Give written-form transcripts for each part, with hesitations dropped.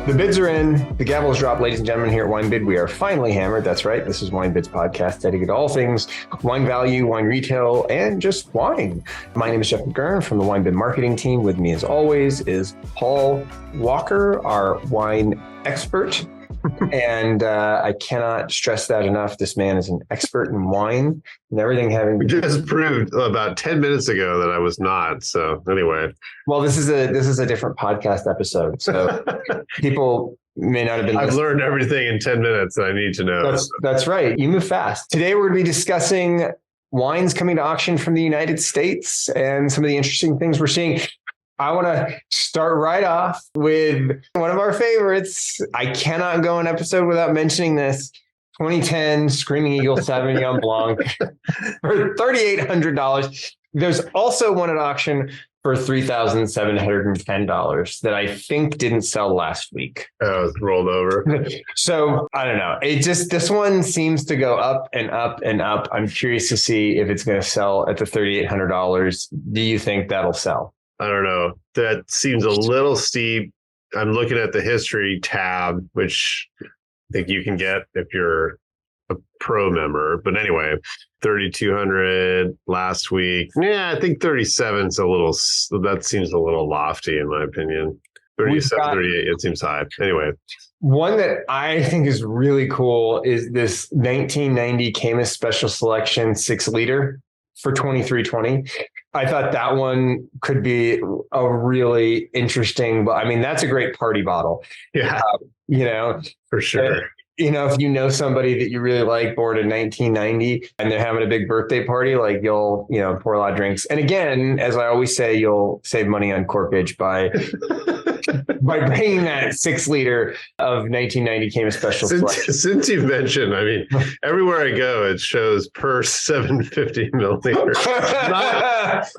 The bids are in. The gavel's dropped, ladies and gentlemen. Here at WineBid, we are finally hammered. That's right. This is WineBid's podcast dedicated to all things wine value, wine retail, and just wine. My name is Jeff McGurn from the WineBid marketing team. With me, as always, is Paul Walker, our wine expert. And I cannot stress that enough. This man is an expert in wine and everything having. We just proved about 10 minutes ago that I was not. So anyway. Well, this is a different podcast episode. So people may not have been. I've learned everything in 10 minutes that I need to know. That's right. You move fast. Today, we're going to be discussing wines coming to auction from the United States and some of the interesting things we're seeing. I want to start right off with one of our favorites. I cannot go an episode without mentioning this. 2010 Screaming Eagle Sauvignon Blanc for $3,800. There's also one at auction for $3,710 that I think didn't sell last week. Oh, it's rolled over. So I don't know. This one seems to go up and up and up. I'm curious to see if it's going to sell at the $3,800. Do you think that'll sell? I don't know. That seems a little steep. I'm looking at the history tab, which I think you can get if you're a pro member. But anyway, 3,200 last week. Yeah, I think 37's that seems a little lofty in my opinion. 37, 38, it seems high. Anyway. One that I think is really cool is this 1990 Caymus Special Selection 6-liter for $2,320. I thought that one could be a really interesting, but I mean, that's a great party bottle. Yeah. For sure. If you know somebody that you really like, born in 1990, and they're having a big birthday party, like you'll pour a lot of drinks. And again, as I always say, you'll save money on corkage by bringing that 6-liter of 1990 Caymus Special Selection. Since you've mentioned, I mean, everywhere I go, it shows per 750 milliliter.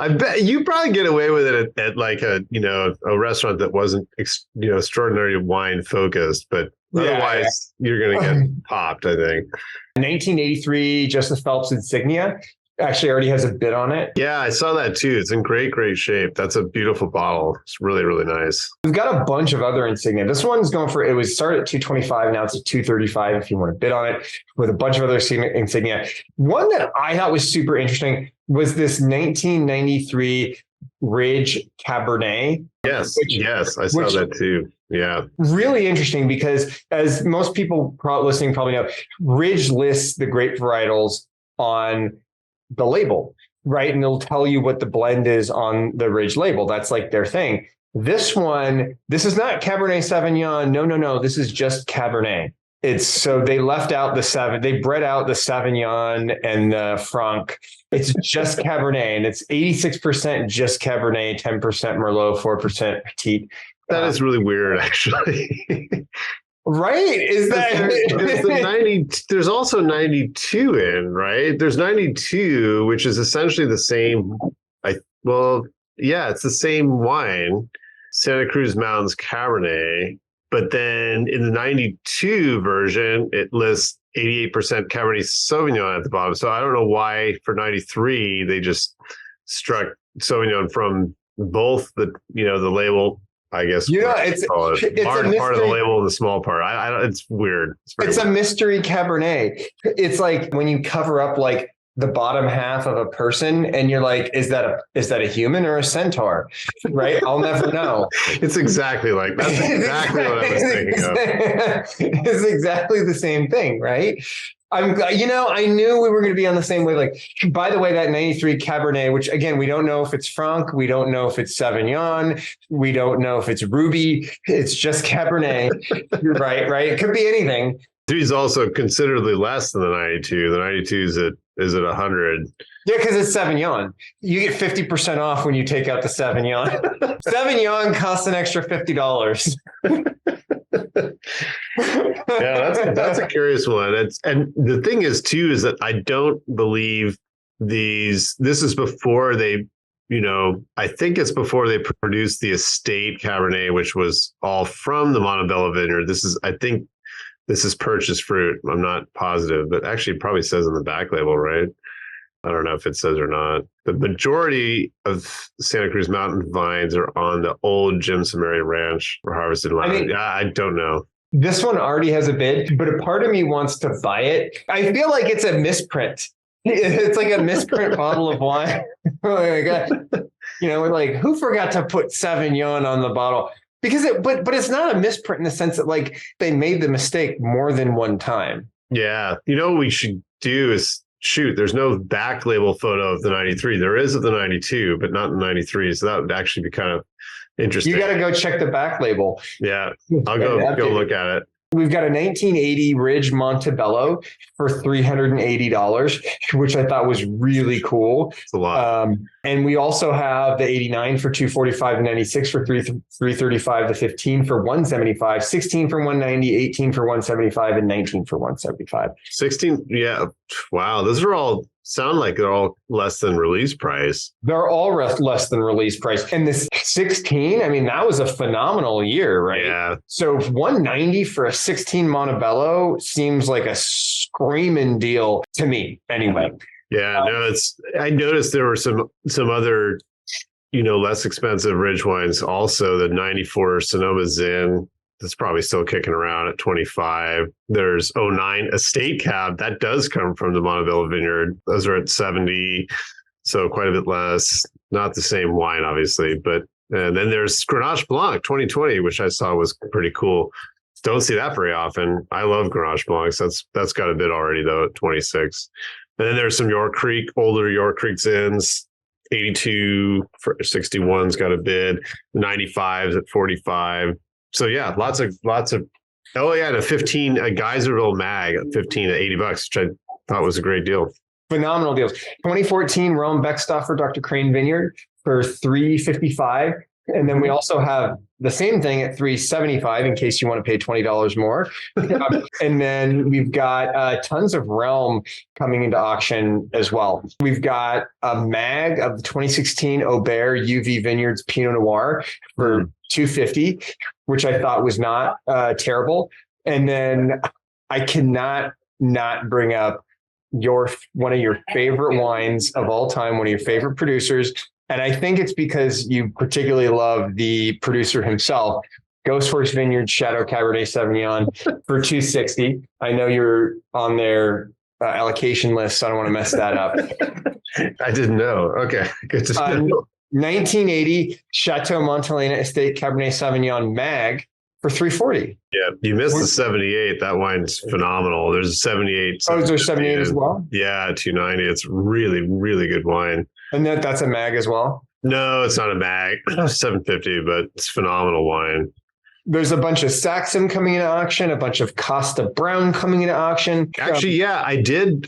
I bet you probably get away with it at like a restaurant that wasn't extraordinary wine focused, but otherwise you're going to get popped, I think. 1983 Joseph Phelps Insignia actually already has a bid on it. Yeah, I saw that too. It's in great shape. That's a beautiful bottle. It's really, really nice. We've got a bunch of other Insignia. This one's it was started at $225. Now it's at $235 if you want to bid on it, with a bunch of other Insignia. One that I thought was super interesting was this 1993 Ridge Cabernet. Yes, I saw that too. Yeah. Really interesting because, as most people listening probably know, Ridge lists the grape varietals on the label, right? And they'll tell you what the blend is on the Ridge label. That's like their thing. This is not Cabernet Sauvignon. No. This is just Cabernet. So they left out they bred out the Sauvignon and the Franc. It's just Cabernet, and it's 86% just Cabernet, 10% Merlot, 4% Petit. That is really weird, actually. Right? Is that there's also 92 in, right? There's 92, which is essentially the same. It's the same wine, Santa Cruz Mountains Cabernet. But then in the 92 version, it lists 88% Cabernet Sauvignon at the bottom. So I don't know why for 93 they just struck Sauvignon from both the label. I guess it's large part of the label and the small part. It's weird. It's a mystery Cabernet. It's like when you cover up like the bottom half of a person and you're like, is that a human or a centaur? Right? I'll never know. It's exactly like that's exactly what I was thinking of. It's exactly the same thing, right? I knew we were going to be on the same way. Like, by the way, that 93 Cabernet, which again, we don't know if it's Franc, we don't know if it's Sauvignon, we don't know if it's Ruby. It's just Cabernet. Right. It could be anything. Is also considerably less than the 92. The 92 is at 100. Yeah, because it's Sauvignon. You get 50% off when you take out the Sauvignon. Sauvignon costs an extra $50. Yeah, that's a curious one. And the thing is too is that I don't believe this is before they, I think it's before they produced the estate Cabernet, which was all from the Montebello vineyard. I think this is purchased fruit. I'm not positive, but actually it probably says on the back label, right? I don't know if it says or not. The majority of Santa Cruz Mountain vines are on the old Jim Samaria Ranch or harvested land. I don't know. This one already has a bid, but a part of me wants to buy it. I feel like it's a misprint. It's like a misprint bottle of wine. Oh my God. Like who forgot to put Sauvignon on the bottle? Because but it's not a misprint in the sense that like they made the mistake more than one time. Yeah. What we should do is there's no back label photo of the 93. There is of the 92, but not the 93. So that would actually be kind of interesting. You got to go check the back label. Yeah. I'll go look at it. We've got a 1980 Ridge Montebello for $380, which I thought was really cool. It's a lot. And we also have the 89 for $245, 96 for $335, the 15 for $175, 16 for $190, 18 for $175, and 19 for $175. 16, yeah. Wow, those are all sound like they're all less than release price. They're all less than release price. And this 16, I mean, that was a phenomenal year, right? Yeah. So 190 for a 16 Montebello seems like a screaming deal to me anyway. Yeah, I noticed there were some other, less expensive Ridge wines. Also, the 94 Sonoma Zin, that's probably still kicking around at 25. There's 09 Estate Cab. That does come from the Montebello Vineyard. Those are at 70. So quite a bit less. Not the same wine, obviously. And then there's Grenache Blanc 2020, which I saw was pretty cool. Don't see that very often. I love Grenache Blancs. That's got a bid already, though, at 26. And then there's some older York Creek Zins. 82 for 61's got a bid. 95's at 45. So yeah, lots of. Oh yeah, and a Geyserville Mag at 15 at $80, which I thought was a great deal. Phenomenal deals. 2014 Rome Beckstoffer Dr. Crane Vineyard for $355. And then we also have the same thing at $375 in case you want to pay $20 more. And then we've got tons of Realm coming into auction as well. We've got a mag of the 2016 Aubert UV Vineyards Pinot Noir for $250, which I thought was not terrible. And then I cannot not bring up one of your favorite wines of all time, one of your favorite producers. And I think it's because you particularly love the producer himself, Ghost Horse Vineyard Chateau Cabernet Sauvignon for $260. I know you're on their allocation list, so I don't want to mess that up. I didn't know. Okay, good to know. 1980 Chateau Montelena Estate Cabernet Sauvignon Mag for $340. Yeah, you missed the 78. That wine's phenomenal. There's a 78. Oh, is there 78 as well? Yeah, 290. It's really, really good wine. And that's a mag as well? No, it's not a mag. 750, but it's phenomenal wine. There's a bunch of Saxon coming into auction, a bunch of Costa Brown coming into auction. Actually, yeah, I did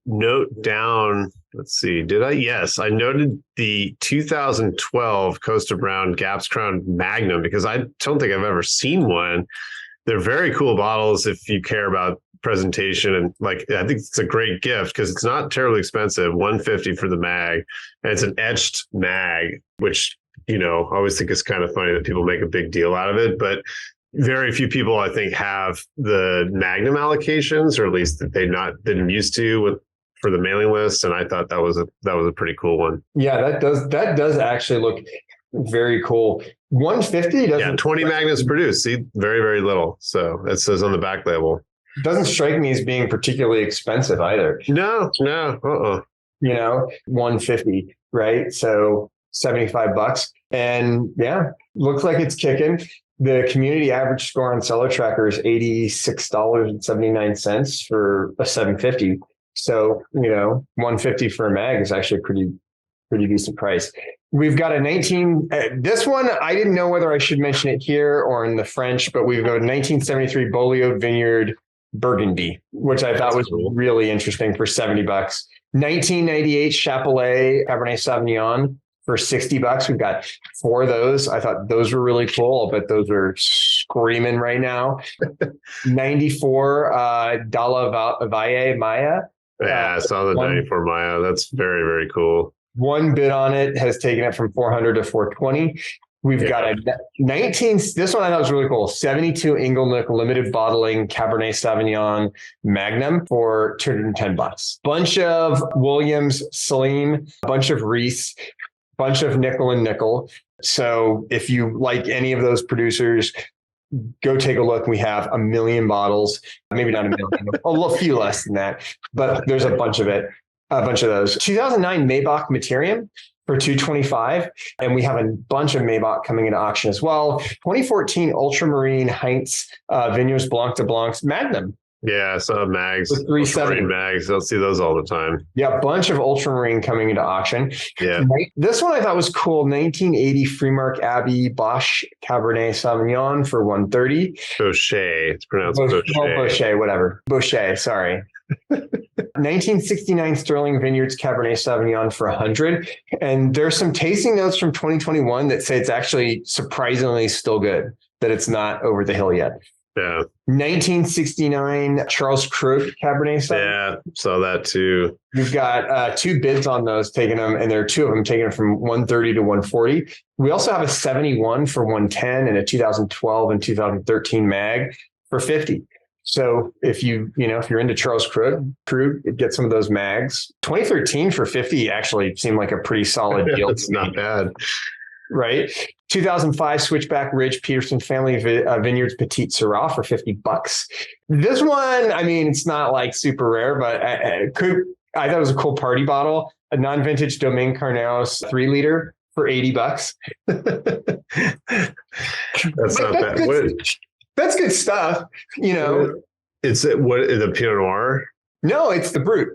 note down. Let's see. Did I? Yes, I noted the 2012 Costa Brown Gaps Crown Magnum because I don't think I've ever seen one. They're very cool bottles if you care about presentation, and I think it's a great gift because it's not terribly expensive. $150 for the mag, and it's an etched mag, which I always think it's kind of funny that people make a big deal out of it, but very few people I think have the Magnum allocations, or at least that they didn't used to for the mailing list. And I thought that was a pretty cool one. Yeah, that does actually look very cool. 150 doesn't. Yeah, 20 Magnums produced. See, very, very little. So it says on the back label. Doesn't strike me as being particularly expensive either. No. 150, right? So $75. And yeah, looks like it's kicking. The community average score on Cellar Tracker is $86.79 for a 750. So, $150 for a mag is actually a pretty decent price. We've got a this one, I didn't know whether I should mention it here or in the French, but we've got a 1973 Beaulieu Vineyard Burgundy, which I thought was cool. Really interesting for $70. 1998 Chapelet Cabernet Sauvignon for $60. We've got 4 of those. I thought those were really cool. I'll bet those are screaming right now. 94 Dalla Valle Maya. Yeah, I saw the 94 Maya. That's very, very cool. One bid on it has taken it from $400 to $420. We've got a 19, this one I thought was really cool, 72 Inglenook limited bottling Cabernet Sauvignon Magnum for $210. Bunch of Williams Celine, bunch of Reese, bunch of Nickel and Nickel. So if you like any of those producers, go take a look. We have 1 million bottles, maybe not 1 million, a few less than that, but there's a bunch of those. 2009 Maybach Materium for $225. And we have a bunch of Maybach coming into auction as well. 2014 Ultramarine Heinz Vigneros Blanc de Blancs Magnum. Yeah, I saw mags. With 370 mags. I'll see those all the time. Yeah, a bunch of Ultramarine coming into auction. Yeah. This one I thought was cool. 1980 Freemark Abbey Bosch Cabernet Sauvignon for $130. Bochet. It's pronounced Bochet. Bochet, whatever. Bochet, sorry. 1969 Sterling Vineyards Cabernet Sauvignon for $100. And there's some tasting notes from 2021 that say it's actually surprisingly still good, that it's not over the hill yet. Yeah. 1969 Charles Krug Cabernet Sauvignon. Yeah, saw that too. We've got 2 bids on those, taking them, and there are 2 of them taking them from 130 to 140. We also have a 71 for 110 and a 2012 and 2013 mag for 50. So if if you're into Charles Krug, get some of those mags. 2013 for 50 actually seemed like a pretty solid deal. It's not bad. Right. 2005 Switchback Ridge Peterson Family Vineyards Petite Syrah for $50. This one, I mean, it's not like super rare, but I thought it was a cool party bottle. A non-vintage Domaine Carneros 3-liter for $80. That's not bad. That's good stuff. It's the Pinot Noir? No, it's the Brut.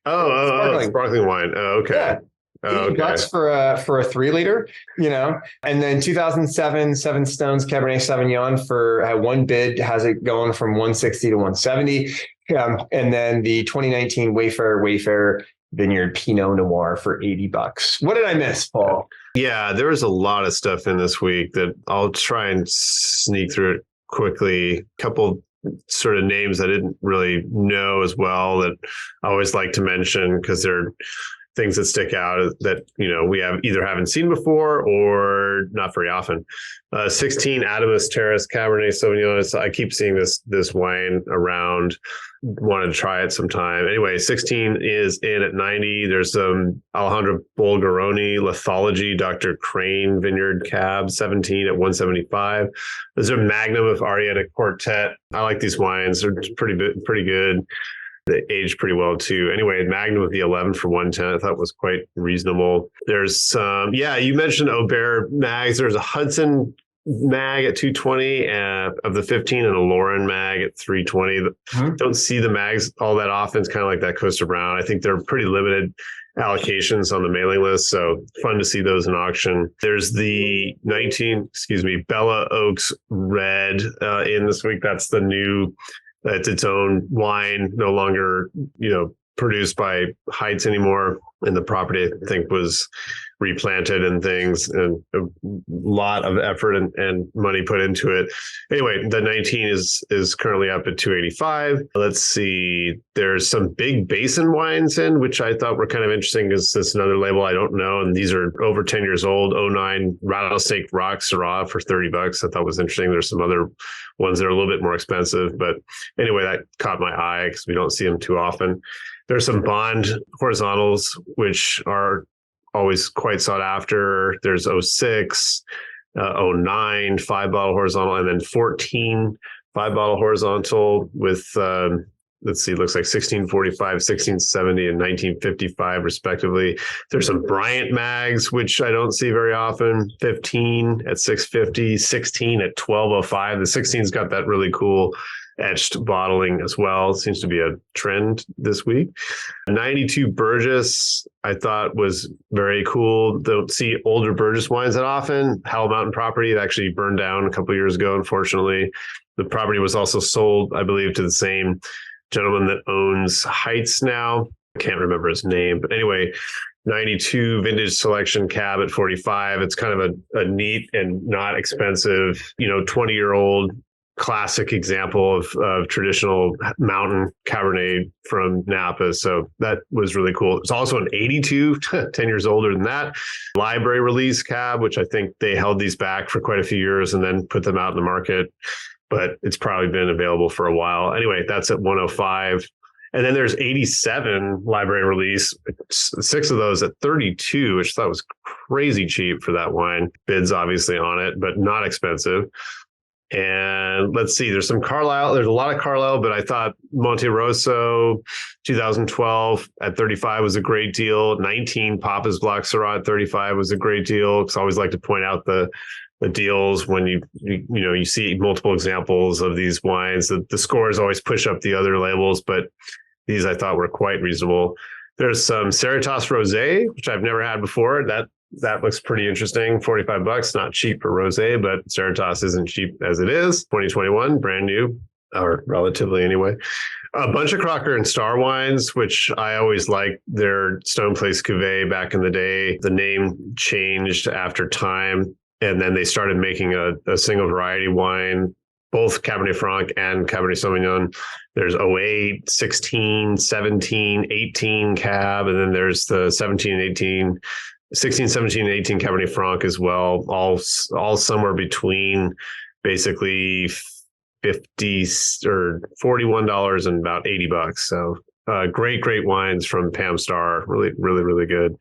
Sparkling wine. Oh, okay. Yeah. $80 for a 3-liter, and then 2007 Seven Stones Cabernet Sauvignon for 1 bid has it going from 160 to 170. And then the 2019 Wayfarer Vineyard Pinot Noir for $80. What did I miss, Paul? Yeah, there was a lot of stuff in this week that I'll try and sneak through it quickly. A couple sort of names I didn't really know as well that I always like to mention because they're things that stick out that, we haven't seen before or not very often. 16 Adamus Terrace Cabernet Sauvignon. I keep seeing this wine around. Wanted to try it sometime. Anyway, 16 is in at 90. There's some Alejandro Bulgaroni Lithology Dr. Crane Vineyard Cab 17 at 175. There's a Magnum of Arietta Quartet. I like these wines. They're pretty good. They aged pretty well too. Anyway, Magnum with the 11 for 110, I thought was quite reasonable. There's some, you mentioned Aubert mags. There's a Hudson mag at 220 of the 15 and a Lauren mag at 320. Don't see the mags all that often. It's kind of like that Costa Brown. I think they're pretty limited allocations on the mailing list. So fun to see those in auction. There's the Bella Oaks Red in this week. That's the new, it's its own wine, no longer, produced by Heights anymore. And the property, I think, was replanted and things, and a lot of effort and money put into it. Anyway, the 19 is currently up at 285. Let's see. There's some big basin wines in, which I thought were kind of interesting because it's another label I don't know. And these are over 10 years old. 09 Rattlesnake Rock Syrah for $30. I thought was interesting. There's some other ones that are a little bit more expensive. But anyway, that caught my eye because we don't see them too often. There's some Bond horizontals, which are always quite sought after. There's 06, 09, 5-bottle horizontal, and then 14 5-bottle horizontal with, looks like 1645, 1670, and 1955, respectively. There's some Bryant mags, which I don't see very often. 15 at 650, 16 at 1205. The 16's got that really cool etched bottling as well. It seems to be a trend this week. 92 Burgess, I thought was very cool. Don't see older Burgess wines that often. Howell Mountain property that actually burned down a couple of years ago, unfortunately. The property was also sold, I believe, to the same gentleman that owns Heights now. I can't remember his name. But anyway, 92 Vintage Selection Cab at 45. It's kind of a neat and not expensive, 20-year-old classic example of traditional mountain Cabernet from Napa. So that was really cool. It's also an 82, 10 years older than that. Library release cab, which I think they held these back for quite a few years and then put them out in the market. But it's probably been available for a while. Anyway, that's at 105. And then there's 87 library release, 6 of those at 32, which I thought was crazy cheap for that wine. Bids obviously on it, but not expensive. And let's see, there's some Carlisle. There's a lot of Carlisle, but I thought Monte Rosso 2012 at 35 was a great deal. 19 Papa's Black Syrah at 35 was a great deal. Because I always like to point out the deals when you see multiple examples of these wines. The scores always push up the other labels, but these I thought were quite reasonable. There's some Seritas Rosé, which I've never had before. That looks pretty interesting. $45, not cheap for rosé, but Seritas isn't cheap as it is. 2021, brand new, or relatively anyway. A bunch of Crocker and Star wines, which I always liked their Stone Place Cuvée back in the day. The name changed after time, and then they started making a single variety wine, both Cabernet Franc and Cabernet Sauvignon. There's 08, 16, 17, 18 Cab, and then there's the 17, 18, 16, 17, and 18 Cabernet Franc as well, all somewhere between basically $50 or $41 and about $80. So great wines from Pam Star. Really, really, really good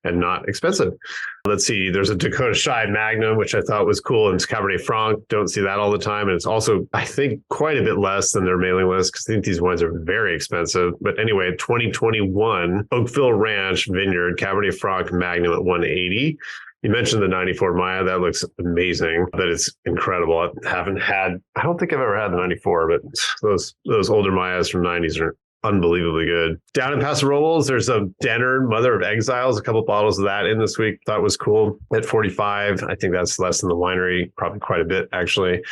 and not expensive. Let's see. There's a Dakota Shy Magnum, which I thought was cool. And it's Cabernet Franc. Don't see that all the time. And it's also, I think, quite a bit less than their mailing list because I think these wines are very expensive. But anyway, 2021 Oakville Ranch Vineyard Cabernet Franc Magnum at 180. You mentioned the 94 Maya. That looks amazing. That is incredible. I don't think I've ever had the 94, but those older Mayas from 90s are unbelievably good. Down in Paso Robles, there's a Denner Mother of Exiles, a couple bottles of that in this week. Thought was cool at 45. I think that's less than the winery, probably quite a bit actually.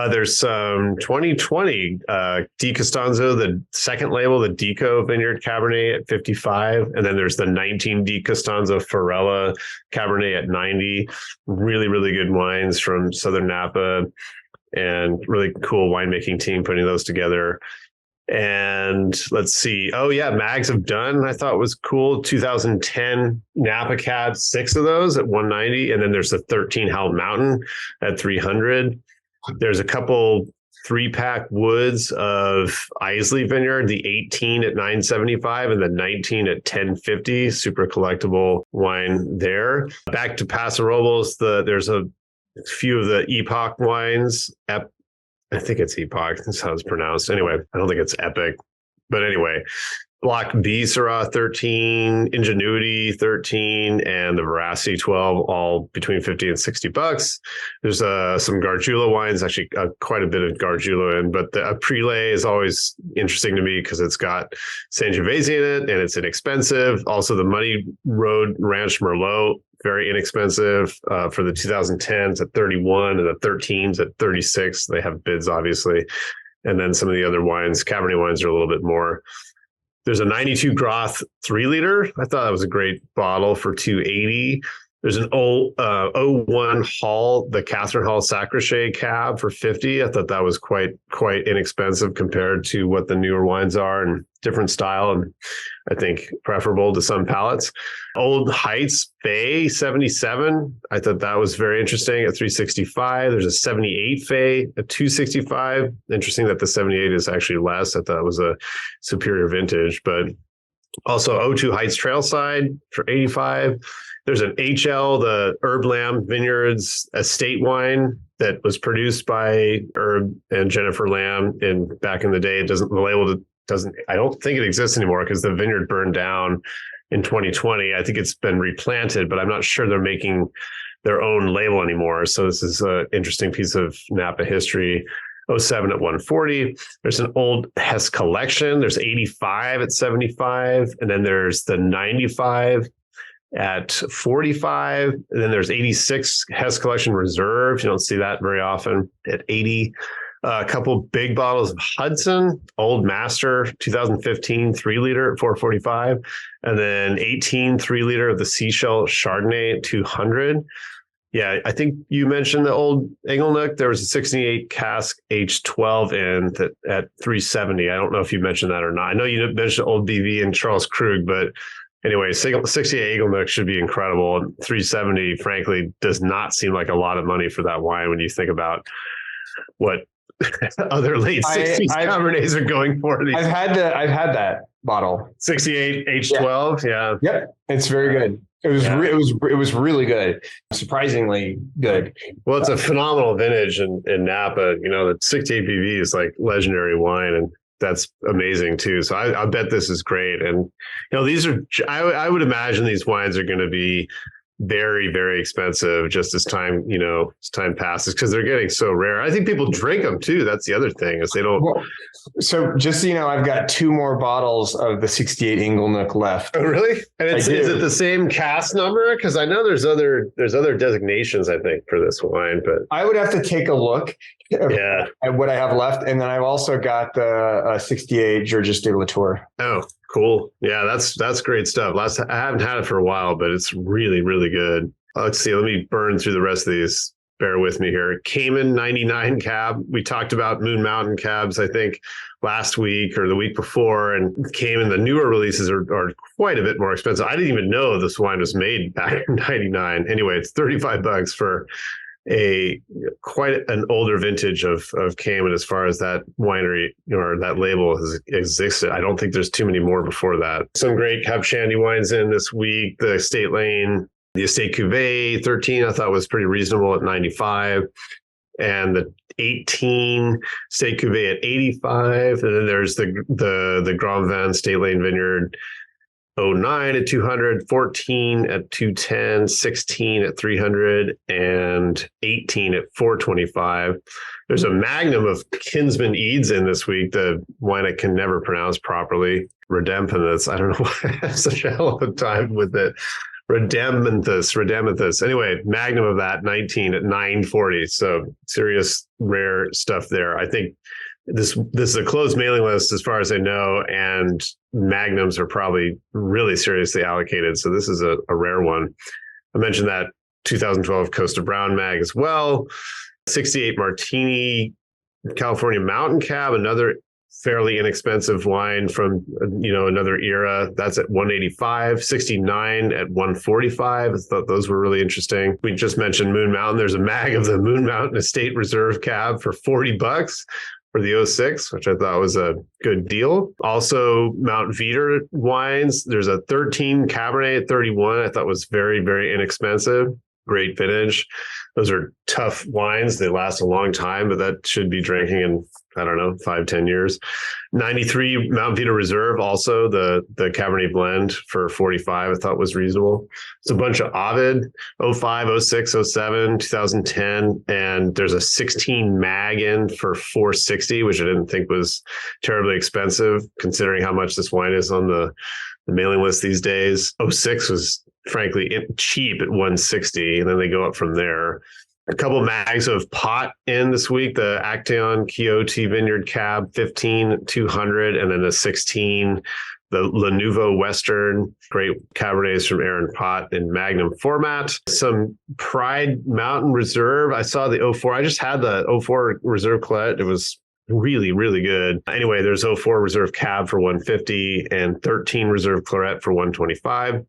There's some 2020 Di Costanzo, the second label, the Deco Vineyard Cabernet at 55. And then there's the 19 Di Costanzo Farella Cabernet at 90. Really, really good wines from Southern Napa and really cool winemaking team putting those together. And let's see. Oh, yeah. Mags of Done, I thought was cool. 2010 Napa Cab, 6 of those at 190. And then there's the 13 Howell Mountain at 300. There's a couple 3-pack woods of Isley Vineyard, the 18 at 975 and the 19 at 1050. Super collectible wine there. Back to Paso Robles, there's a few of the Epoch wines. I think it's Epoch. That's how it's pronounced. Anyway, I don't think it's Epic. But anyway, Block B Syrah 13, Ingenuity 13, and the Veracity 12, all between $50 and $60. There's some Gargiulo wines, actually quite a bit of Gargiulo in, but the Aprile is always interesting to me because it's got Sangiovese in it and it's inexpensive. Also, the Muddy Road Ranch Merlot, very inexpensive for the 2010s at 31 and the 13s at 36. They have bids, obviously. And then some of the other wines, Cabernet wines, are a little bit more. There's a 92 Groth 3-liter. I thought that was a great bottle for $280. There's an old 01 Hall, the Catherine Hall Sacre Cab for $50. I thought that was quite inexpensive compared to what the newer wines are, and different style, and I think preferable to some palates. Old Heights Fay 77. I thought that was very interesting at $365. There's a 78 Fay at $265. Interesting that the 78 is actually less. I thought it was a superior vintage, but also O2 Heights Trailside for $85. There's an HL, the Herb Lamb Vineyards estate wine that was produced by Herb and Jennifer Lamb back in the day. I don't think it exists anymore because the vineyard burned down in 2020. I think it's been replanted, but I'm not sure they're making their own label anymore. So this is an interesting piece of Napa history. 07 at 140. There's an old Hess Collection. There's 85 at 75. And then there's the 95 at 45. And then there's 86 Hess Collection Reserve. You don't see that very often at 80. A couple big bottles of Hudson, Old Master, 2015 3-liter at 445. And then 18 3-liter of the Seashell Chardonnay at 200. Yeah, I think you mentioned the old Engelnook. There was a 68 cask H12 in that at 370. I don't know if you mentioned that or not. I know you mentioned old BV and Charles Krug, but anyway, 68 Engelnook should be incredible. 370, frankly, does not seem like a lot of money for that wine when you think about what other late 60s Cabernets are going for. I've had that bottle. 68 H12, yeah. Yep, it's very good. It was really good, surprisingly good. Well, it's a phenomenal vintage in Napa. You know, the 68 BV is like legendary wine, and that's amazing too. So I bet this is great. And you know, these are I would imagine these wines are going to be very, very expensive just as time passes, because they're getting so rare. I think people drink them too. That's the other thing, is they don't. Well, so just so you know, I've got 2 more bottles of the 68 Engelnook left. Oh, really? And is it the same cask number? Because I know there's other designations, I think, for this wine, but I would have to take a look at what I have left. And then I've also got the 68 Georges de Latour. Oh, cool. Yeah, that's great stuff. I haven't had it for a while, but it's really, really good. Let's see. Let me burn through the rest of these. Bear with me here. Cayman 99 cab. We talked about Moon Mountain cabs, I think, last week or the week before. And Cayman, the newer releases are quite a bit more expensive. I didn't even know this wine was made back in 99. Anyway, it's $35 for quite an older vintage of Cayman as far as that winery or that label has existed. I don't think there's too many more before that. Some great Cab Shandy wines in this week. The Estate Lane, the Estate Cuvée 13, I thought was pretty reasonable at 95. And the 18 Estate Cuvée at 85. And then there's the Grand Vin Estate Lane Vineyard 09 at 200, 14 at 210, 16 at 300, and 18 at 425. There's a magnum of Kinsman Eads in this week, the wine I can never pronounce properly. Redempthus. I don't know why I have such a hell of a time with it. Redempthus. Anyway, magnum of that, 19 at 940. So serious rare stuff there. I think this is a closed mailing list as far as I know, and magnums are probably really seriously allocated. So this is a rare one. I mentioned that 2012 Costa Brown mag as well. 68 Martini California Mountain Cab, another fairly inexpensive wine from another era. That's at 185. 69 at 145. I thought those were really interesting. We just mentioned Moon Mountain. There's a mag of the Moon Mountain Estate Reserve Cab for $40 for the 06, which I thought was a good deal. Also, Mount Veeder wines. There's a 13 Cabernet at 31. I thought was very, very inexpensive. Great vintage. Those are tough wines. They last a long time, but that should be drinking in, I don't know, 5-10 years. 93 Mount Veeder Reserve, also the Cabernet blend for 45, I thought was reasonable. It's a bunch of Ovid, 05, 06, 07, 2010, and there's a 16 mag in for 460, which I didn't think was terribly expensive considering how much this wine is on the mailing list these days. 06 was frankly cheap at 160, and then they go up from there. A couple mags of pot in this week, the Acteon Quixote Vineyard Cab 15 200, and then the 16 the La Nouveau Western, great Cabernets from Aaron Pott in Magnum format. Some Pride Mountain Reserve. I saw the 04. I just had the 04 Reserve Claret. It was really, really good. Anyway, there's 04 Reserve Cab for 150 and 13 Reserve Claret for 125.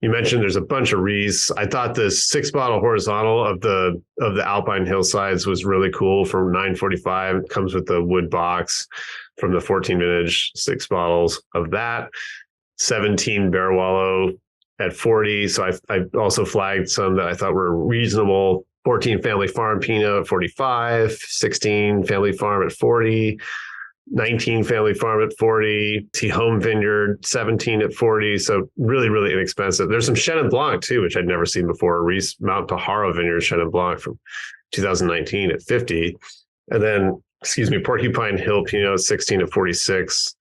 You mentioned there's a bunch of Rees. I thought the 6-bottle horizontal of the Alpine Hillsides was really cool for $9.45. It comes with the wood box from the 14 vintage, 6 bottles of that. 17 Barwalo at 40. So I also flagged some that I thought were reasonable. 14 Family Farm Pinot at 45, 16 Family Farm at 40. 19 Family Farm at 40, T Home Vineyard 17 at 40. So really, really inexpensive. There's some Chenin Blanc too, which I'd never seen before. Reese Mount Pajaro Vineyard Chenin Blanc from 2019 at 50. And then, Porcupine Hill Pinot 16 at 46.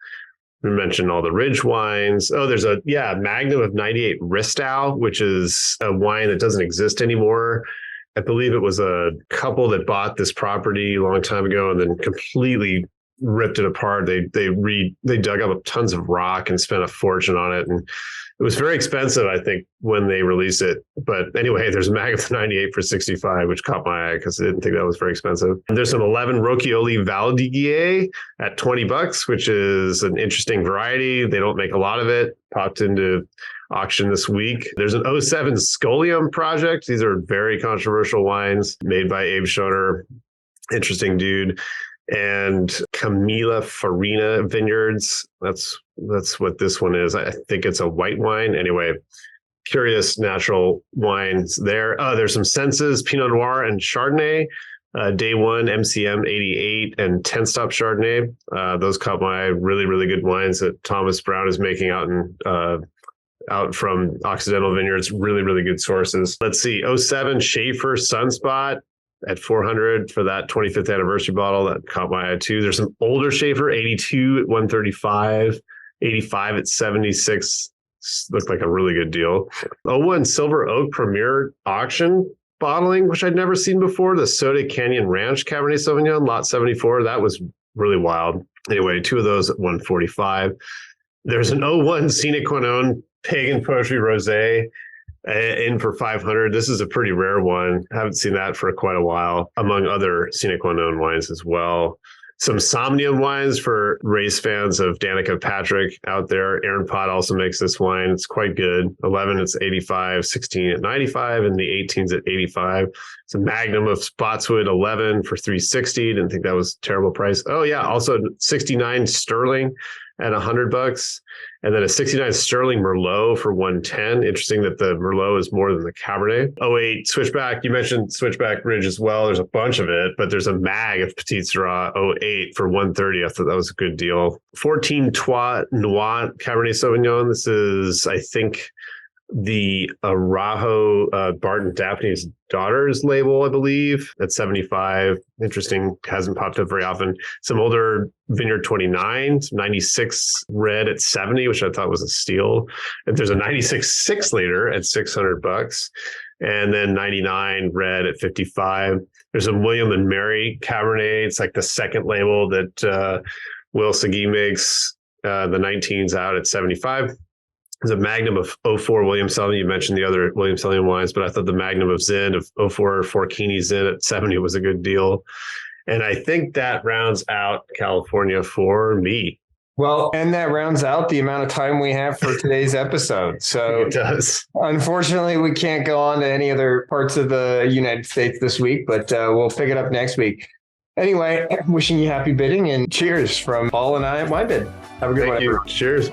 We mentioned all the Ridge wines. Oh, there's a Magnum of 98 Ristow, which is a wine that doesn't exist anymore. I believe it was a couple that bought this property a long time ago and then completely ripped it apart. They dug up tons of rock and spent a fortune on it. And it was very expensive, I think, when they released it. But anyway, there's a Magnum 98 for 65, which caught my eye because I didn't think that was very expensive. And there's some 11 Rocchioli Valdiguier at $20, which is an interesting variety. They don't make a lot of it. Popped into auction this week. There's an 07 Scolium project. These are very controversial wines made by Abe Schoner. Interesting dude. And Camila Farina Vineyards. That's what this one is. I think it's a white wine. Anyway, curious natural wines there. There's some Senses, Pinot Noir and Chardonnay. Day One, MCM 88 and 10 Stop Chardonnay. Those caught my eye. Really, really good wines that Thomas Brown is making out from Occidental Vineyards. Really, really good sources. Let's see. 07 Schaefer Sunspot at 400 for that 25th anniversary bottle. That caught my eye too. There's some older Schaefer, 82 at 135, 85 at 76. Looked like a really good deal. 01 Silver Oak Premier Auction bottling, which I'd never seen before. The Soda Canyon Ranch Cabernet Sauvignon, lot 74. That was really wild. Anyway, two of those at 145. There's an 01 Sine Qua Non Pagan Poetry Rosé in for 500. This is a pretty rare one. Haven't seen that for quite a while, among other Sine Qua Non wines as well. Some Somnium wines for race fans of Danica Patrick out there. Aaron Pott also makes this wine. It's quite good. 11, it's 85, 16 at 95, and the 18's at 85. It's a Magnum of Spotswood 11 for 360. Didn't think that was a terrible price. Oh yeah, also 69 Sterling at $100, and then a 69 Sterling Merlot for 110. Interesting that the Merlot is more than the Cabernet. 08 Switchback. You mentioned Switchback Ridge as well. There's a bunch of it, but there's a mag of Petit Syrah 08 for 130. I thought that was a good deal. 14 Trois Noir Cabernet Sauvignon. This is, I think, the Arajo Barton Daphne's Daughters label, I believe, at 75. Interesting. Hasn't popped up very often. Some older Vineyard 29, some 96 red at 70, which I thought was a steal. And there's a 96 6-liter at $600. And then 99 red at 55. There's a William and Mary Cabernet. It's like the second label that Will Segui makes. The 19's out at 75. There's a Magnum of 04 Williams-Sonoma. You mentioned the other Williams-Sonoma wines, but I thought the Magnum of Zin of 04 Forchini Zin at 70 was a good deal. And I think that rounds out California for me. Well, and that rounds out the amount of time we have for today's episode. So it does. Unfortunately, we can't go on to any other parts of the United States this week, but we'll pick it up next week. Anyway, wishing you happy bidding and cheers from Paul and I at WineBid. Have a good one. Thank you. Cheers.